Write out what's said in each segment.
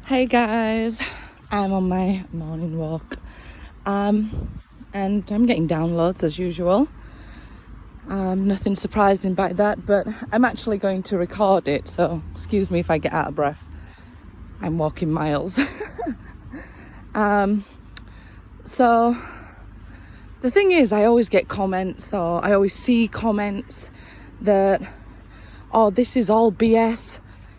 Hey guys, I'm on my morning walk and I'm getting downloads as usual. Nothing surprising by that, but I'm actually going to record it, so excuse me if I get out of breath. I'm walking miles. So the thing is, I always get comments, or I always see comments that, oh, this is all BS,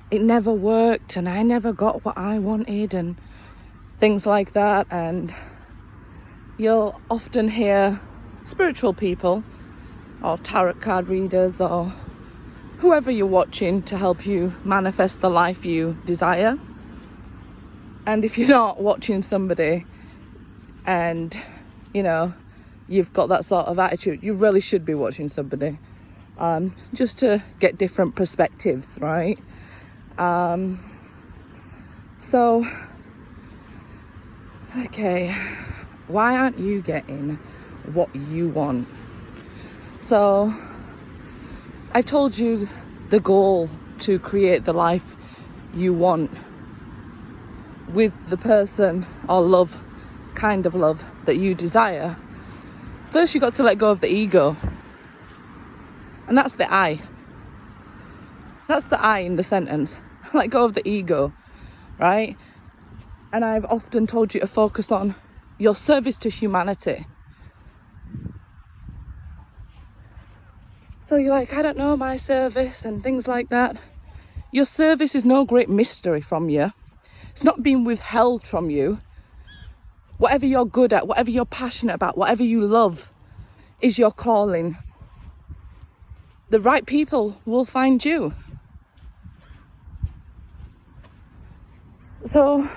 it never worked and I never got what I wanted and things like that. And you'll often hear spiritual people or tarot card readers or whoever you're watching to help you manifest the life you desire. And if you're not watching somebody and you've got that sort of attitude, you really should be watching somebody, just to get different perspectives, right? So, okay, why aren't you getting what you want? So, I've told you the goal to create the life you want with the person or kind of love that you desire. First, you got to let go of the ego, and that's the I. That's the I in the sentence. Let go of the ego, right? And I've often told you to focus on your service to humanity. So you're like, I don't know my service and things like that. Your service is no great mystery from you. It's not being withheld from you. Whatever you're good at, whatever you're passionate about, whatever you love is your calling. The right people will find you. So,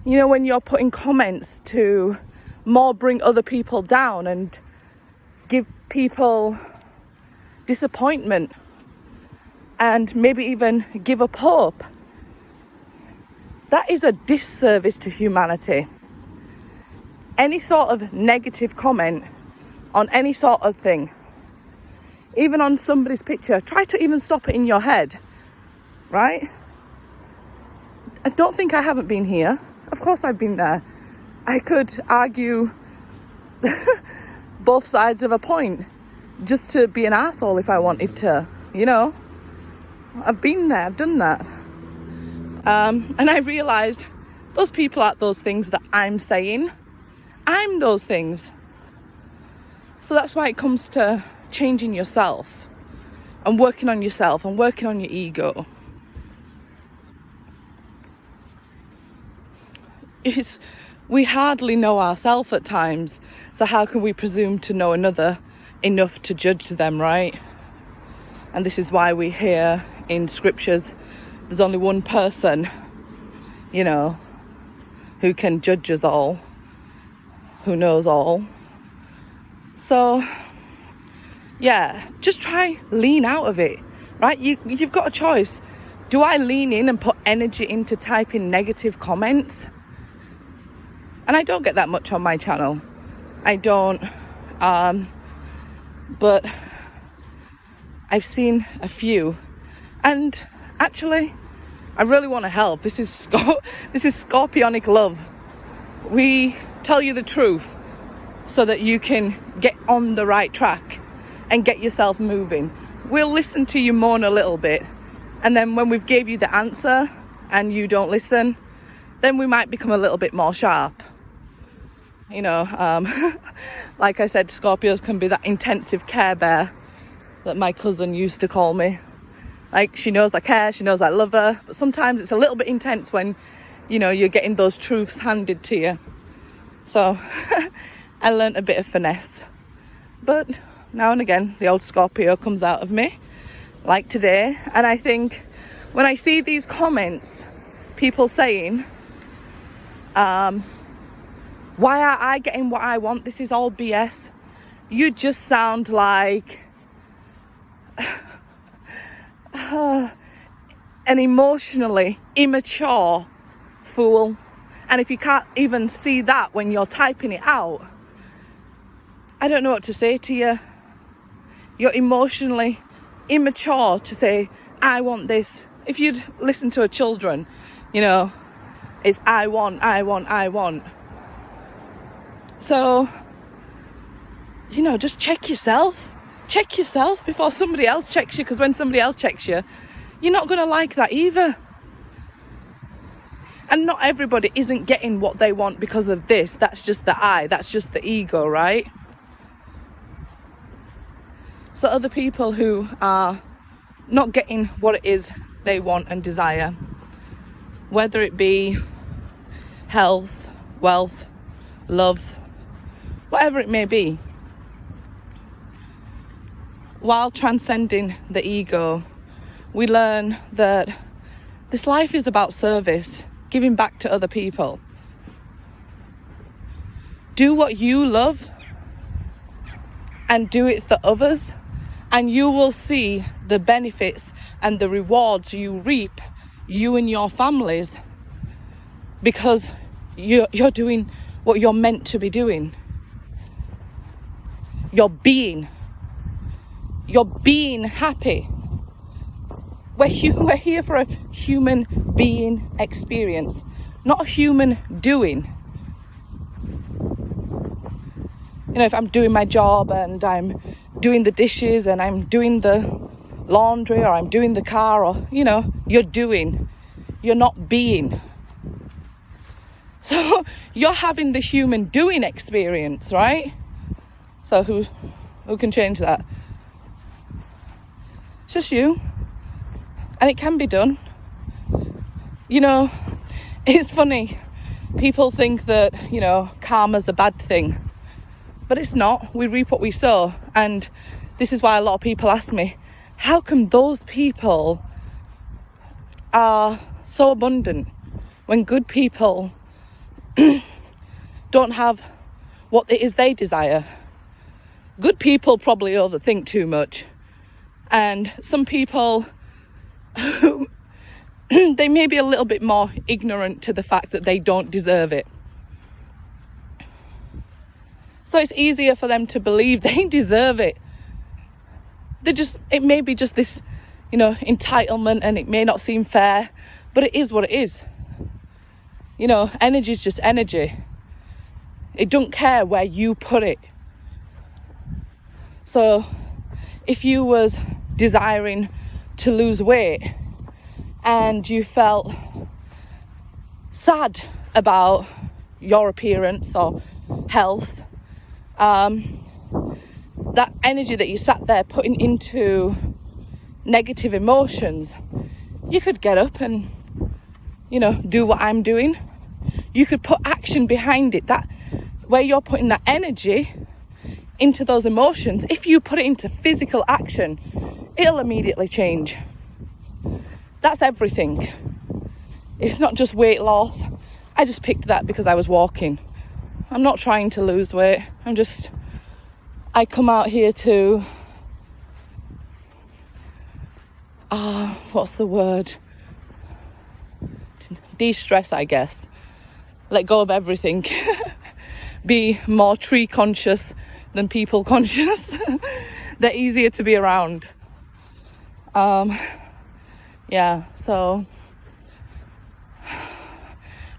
when you're putting comments to more bring other people down and give people disappointment and maybe even give up hope, that is a disservice to humanity. Any sort of negative comment on any sort of thing, even on somebody's picture, try to even stop it in your head, right? I don't think I haven't been here. Of course I've been there. I could argue both sides of a point just to be an arsehole if I wanted to, I've been there, I've done that. And I realised those people aren't those things that I'm saying. I'm those things. So that's why it comes to changing yourself and working on yourself and working on your ego. We hardly know ourselves at times, so how can we presume to know another enough to judge them, right? And this is why we hear in scriptures there's only one person, who can judge us all, who knows all. So, yeah, just try lean out of it, right? You've got a choice. Do I lean in and put energy into typing negative comments? And I don't get that much on my channel. I don't. But I've seen a few. And actually, I really want to help. This is Scorpionic love. We tell you the truth so that you can get on the right track and get yourself moving. We'll listen to you moan a little bit. And then when we've gave you the answer and you don't listen, then we might become a little bit more sharp. Like I said, Scorpios can be that intensive care bear that my cousin used to call me. Like, she knows I care, she knows I love her, but sometimes it's a little bit intense when, you're getting those truths handed to you. So, I learnt a bit of finesse. But now and again, the old Scorpio comes out of me, like today. And I think when I see these comments, people saying, why are I getting what I want? This is all BS. You just sound like an emotionally immature fool. And if you can't even see that when you're typing it out, I don't know what to say to you. You're emotionally immature to say, I want this. If you'd listen to children, You know, it's I want. So, you know, just check yourself before somebody else checks you, because when somebody else checks you, you're not going to like that either. And not everybody isn't getting what they want because of this. That's just the I, that's just the ego, right? So other people who are not getting what it is they want and desire, whether it be health, wealth, love, whatever it may be, while transcending the ego, we learn that this life is about service, giving back to other people. Do what you love and do it for others, and you will see the benefits and the rewards you reap, you and your families, because you're doing what you're meant to be doing. You're being happy. We're here for a human being experience, not a human doing. You know, if I'm doing my job and I'm doing the dishes and I'm doing the laundry or I'm doing the car, or, you know, you're doing, you're not being. So you're having the human doing experience, right? So who can change that? It's just you. And it can be done. You know, it's funny. People think that, you know, karma's a bad thing. But it's not. We reap what we sow. And this is why a lot of people ask me, how come those people are so abundant when good people don't have what it is they desire? Good people probably overthink too much. And some people, they may be a little bit more ignorant to the fact that they don't deserve it. So it's easier for them to believe they deserve it. It may be just this, you know, entitlement, and it may not seem fair, but it is what it is. You know, energy is just energy. It don't care where you put it. So if you was desiring to lose weight and you felt sad about your appearance or health, that energy that you sat there putting into negative emotions, you could get up and, you know, do what I'm doing. You could put action behind it. That where you're putting that energy into those emotions, if you put it into physical action, it'll immediately change. That's everything. It's not just weight loss. I just picked that because I was walking. I'm not trying to lose weight. I come out here to, what's the word? De-stress, I guess. Let go of everything. Be more tree conscious than people conscious. They're easier to be around. Yeah, so,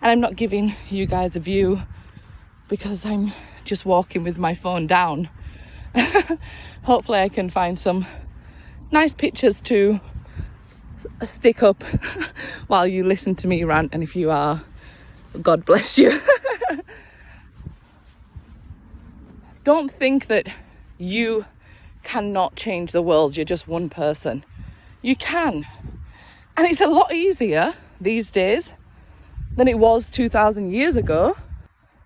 and I'm not giving you guys a view because I'm just walking with my phone down. Hopefully I can find some nice pictures to stick up while you listen to me rant, and if you are, God bless you. Don't think that you cannot change the world. You're just one person. You can. And it's a lot easier these days than it was 2,000 years ago.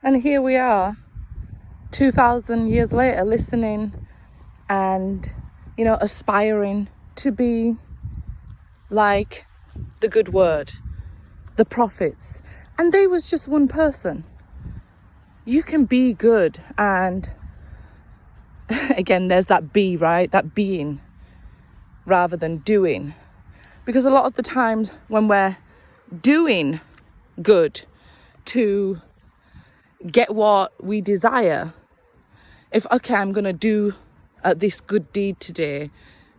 And here we are, 2,000 years later, listening and, you know, aspiring to be like the good word, the prophets. And they was just one person. You can be good. And again, there's that be, right? That being rather than doing. Because a lot of the times when we're doing good to get what we desire, if, okay, I'm going to do this good deed today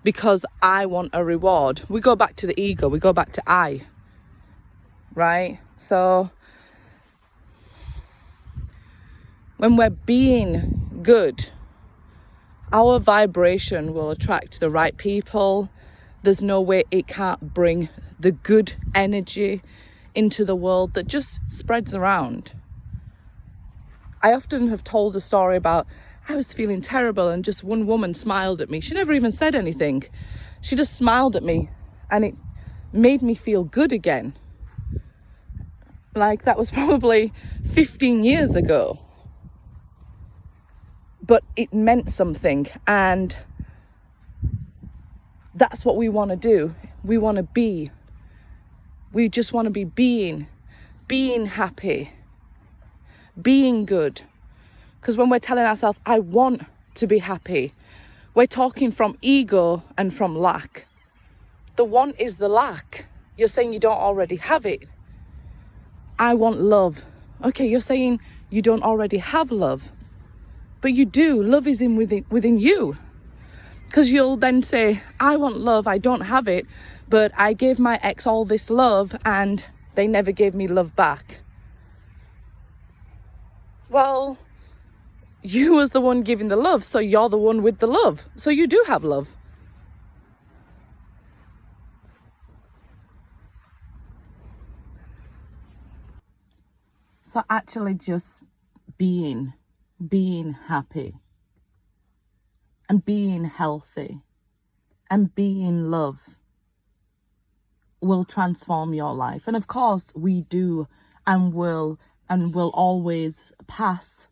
because I want a reward, we go back to the ego, we go back to I, right? So when we're being good, our vibration will attract the right people. There's no way it can't bring the good energy into the world that just spreads around. I often have told a story about I was feeling terrible and just one woman smiled at me. She never even said anything. She just smiled at me and it made me feel good again. Like that was probably 15 years ago. But it meant something, and that's what we want to do. We want to be. We just want to be being happy, being good. Because when we're telling ourselves, I want to be happy, we're talking from ego and from lack. The want is the lack. You're saying you don't already have it. I want love. Okay, you're saying you don't already have love. But you do. Love is within you. Because you'll then say, I want love, I don't have it, but I gave my ex all this love and they never gave me love back. Well, you was the one giving the love, so you're the one with the love. So you do have love. So actually just being happy and being healthy and being love will transform your life. And of course we do and will always pass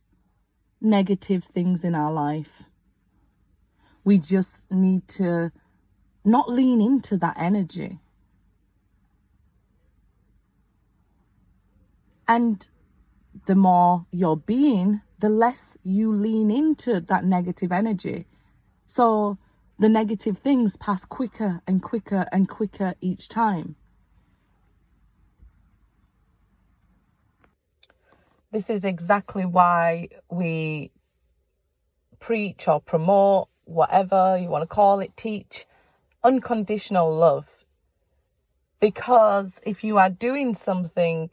negative things in our life. We just need to not lean into that energy. And the more you're being, the less you lean into that negative energy. So the negative things pass quicker and quicker and quicker each time. This is exactly why we preach or promote, whatever you want to call it, teach unconditional love. Because if you are doing something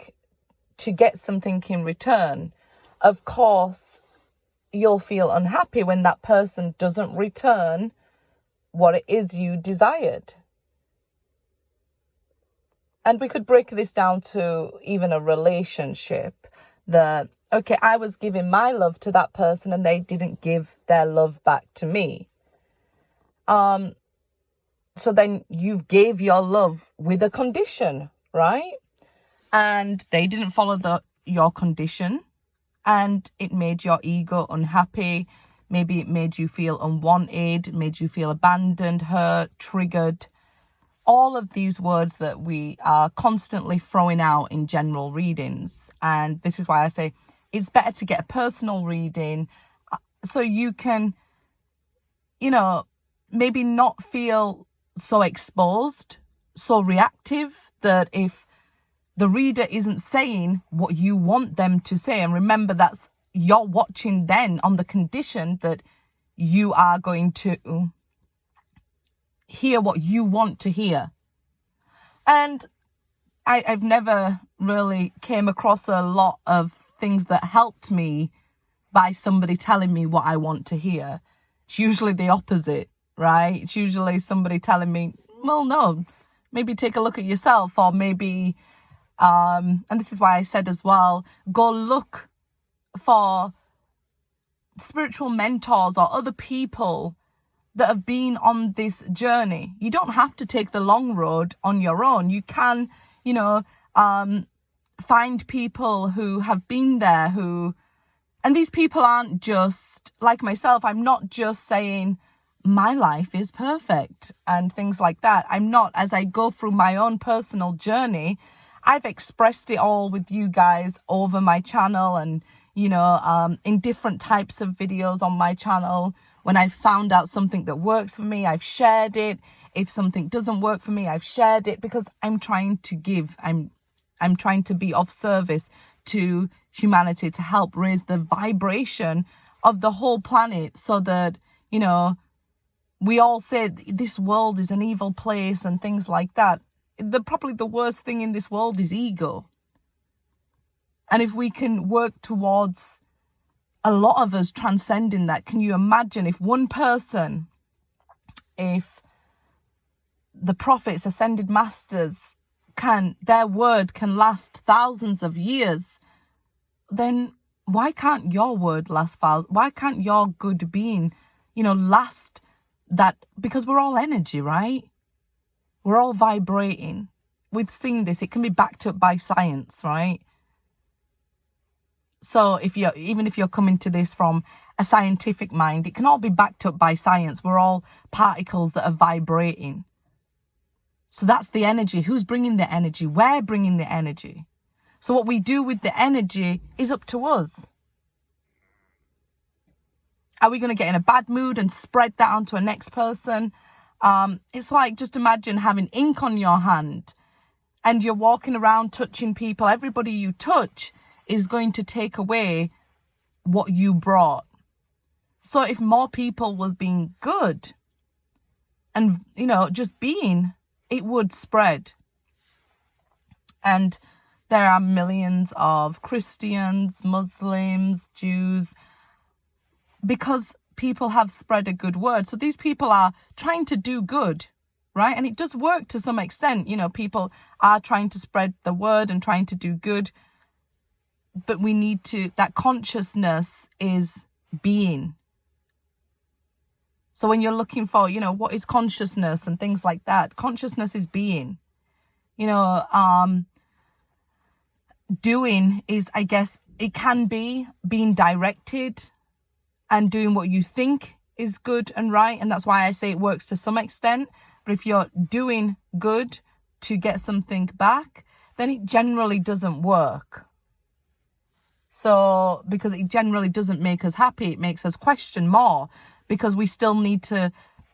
to get something in return, of course, you'll feel unhappy when that person doesn't return what it is you desired. And we could break this down to even a relationship that, okay, I was giving my love to that person and they didn't give their love back to me. So then you gave your love with a condition, right? And they didn't follow your condition, and it made your ego unhappy. Maybe it made you feel unwanted, made you feel abandoned, hurt, triggered. All of these words that we are constantly throwing out in general readings. And this is why I say it's better to get a personal reading so you can, maybe not feel so exposed, so reactive, that if the reader isn't saying what you want them to say, and remember that's you're watching then on the condition that you are going to hear what you want to hear. And I've never really came across a lot of things that helped me by somebody telling me what I want to hear. It's usually the opposite, right? It's usually somebody telling me, well, no, maybe take a look at yourself, or maybe, and this is why I said as well, go look for spiritual mentors or other people that have been on this journey. You don't have to take the long road on your own. You can, find people who have been there, and these people aren't just like myself. I'm not just saying my life is perfect and things like that. I'm not. As I go through my own personal journey, I've expressed it all with you guys over my channel and, in different types of videos on my channel. When I've found out something that works for me, I've shared it. If something doesn't work for me, I've shared it, because I'm trying to give. I'm trying to be of service to humanity, to help raise the vibration of the whole planet, so that, we all say this world is an evil place and things like that. probably the worst thing in this world is ego. And if we can work towards a lot of us transcending that, can you imagine if one person, if the prophets, ascended masters, their word can last thousands of years, then why can't your word last? Why can't your good being, last that? Because we're all energy, right? We're all vibrating. We've seen this. It can be backed up by science, right? So even if you're coming to this from a scientific mind, it can all be backed up by science. We're all particles that are vibrating. So that's the energy. Who's bringing the energy? We're bringing the energy. So what we do with the energy is up to us. Are we going to get in a bad mood and spread that onto a next person? It's like, just imagine having ink on your hand and you're walking around touching people. Everybody you touch is going to take away what you brought. So if more people was being good and, just being, it would spread. And there are millions of Christians, Muslims, Jews, because people have spread a good word. So these people are trying to do good, right? And it does work to some extent. People are trying to spread the word and trying to do good. But we need to, that consciousness is being. So when you're looking for, what is consciousness and things like that, consciousness is being. Doing is, I guess, it can be being directed and doing what you think is good and right. And that's why I say it works to some extent. But if you're doing good to get something back, then it generally doesn't work. So, because it generally doesn't make us happy, it makes us question more, because we still need to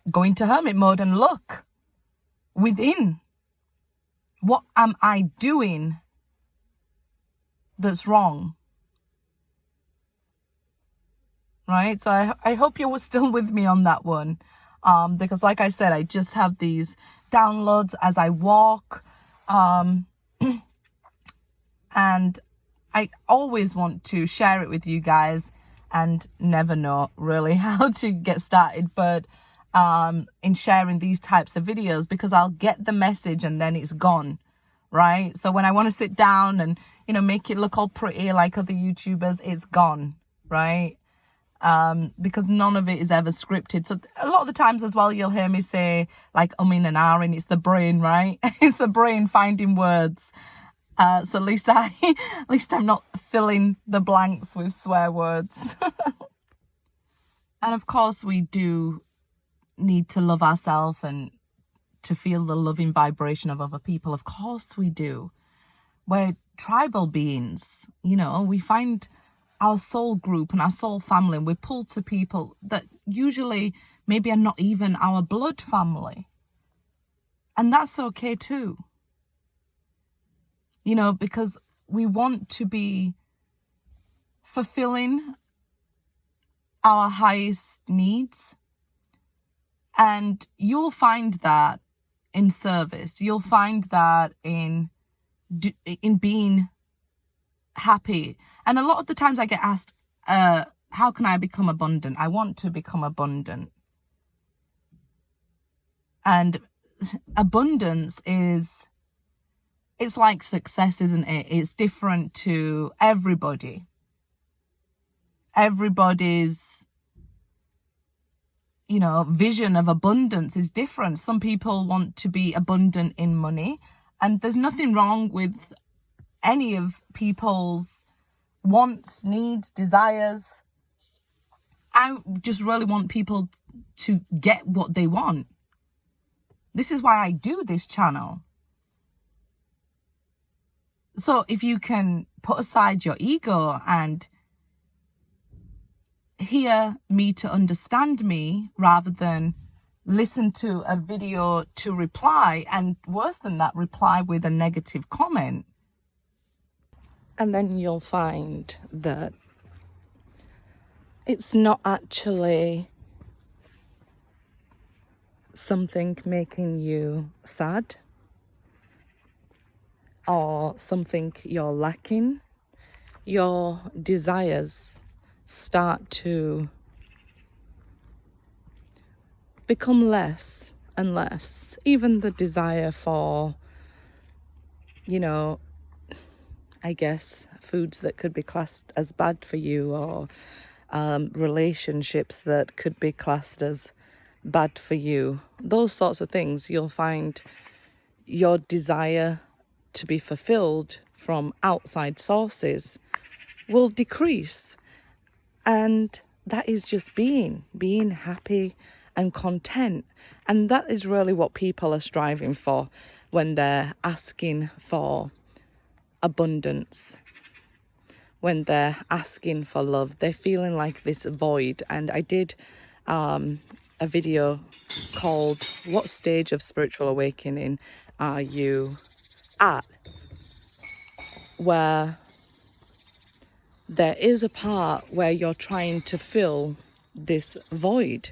go into hermit mode and look within. What am I doing that's wrong? Right? So I hope you're still with me on that one. Because like I said, I just have these downloads as I walk. And I always want to share it with you guys and never know really how to get started. But in sharing these types of videos, because I'll get the message and then it's gone. Right? So when I want to sit down and, make it look all pretty like other YouTubers, it's gone. Right? Because none of it is ever scripted. So a lot of the times as well, you'll hear me say like in and ahhing. It's the brain, right? It's the brain finding words. So at least I'm not filling the blanks with swear words. And of course we do need to love ourselves and to feel the loving vibration of other people. Of course we do. We're tribal beings, we find our soul group and our soul family, and we're pulled to people that usually maybe are not even our blood family. And that's okay too. Because we want to be fulfilling our highest needs. And you'll find that in service. You'll find that in being happy. And a lot of the times I get asked, how can I become abundant? I want to become abundant. And abundance it's like success, isn't it? It's different to everybody. Everybody's, vision of abundance is different. Some people want to be abundant in money, and there's nothing wrong with any of people's wants, needs, desires. I just really want people to get what they want. This is why I do this channel. So if you can put aside your ego and hear me to understand me rather than listen to a video to reply, and worse than that, reply with a negative comment. And then you'll find that it's not actually something making you sad. or something you're lacking, your desires start to become less and less. Even the desire for, you know, I guess foods that could be classed as bad for you, or relationships that could be classed as bad for you, those sorts of things, you'll find your desire to be fulfilled from outside sources will decrease. And that is just being happy and content. And that is really what people are striving for when they're asking for abundance, when they're asking for love. They're feeling like this void. And I did a video called "What Stage of Spiritual Awakening Are You At?", where there is a part where you're trying to fill this void.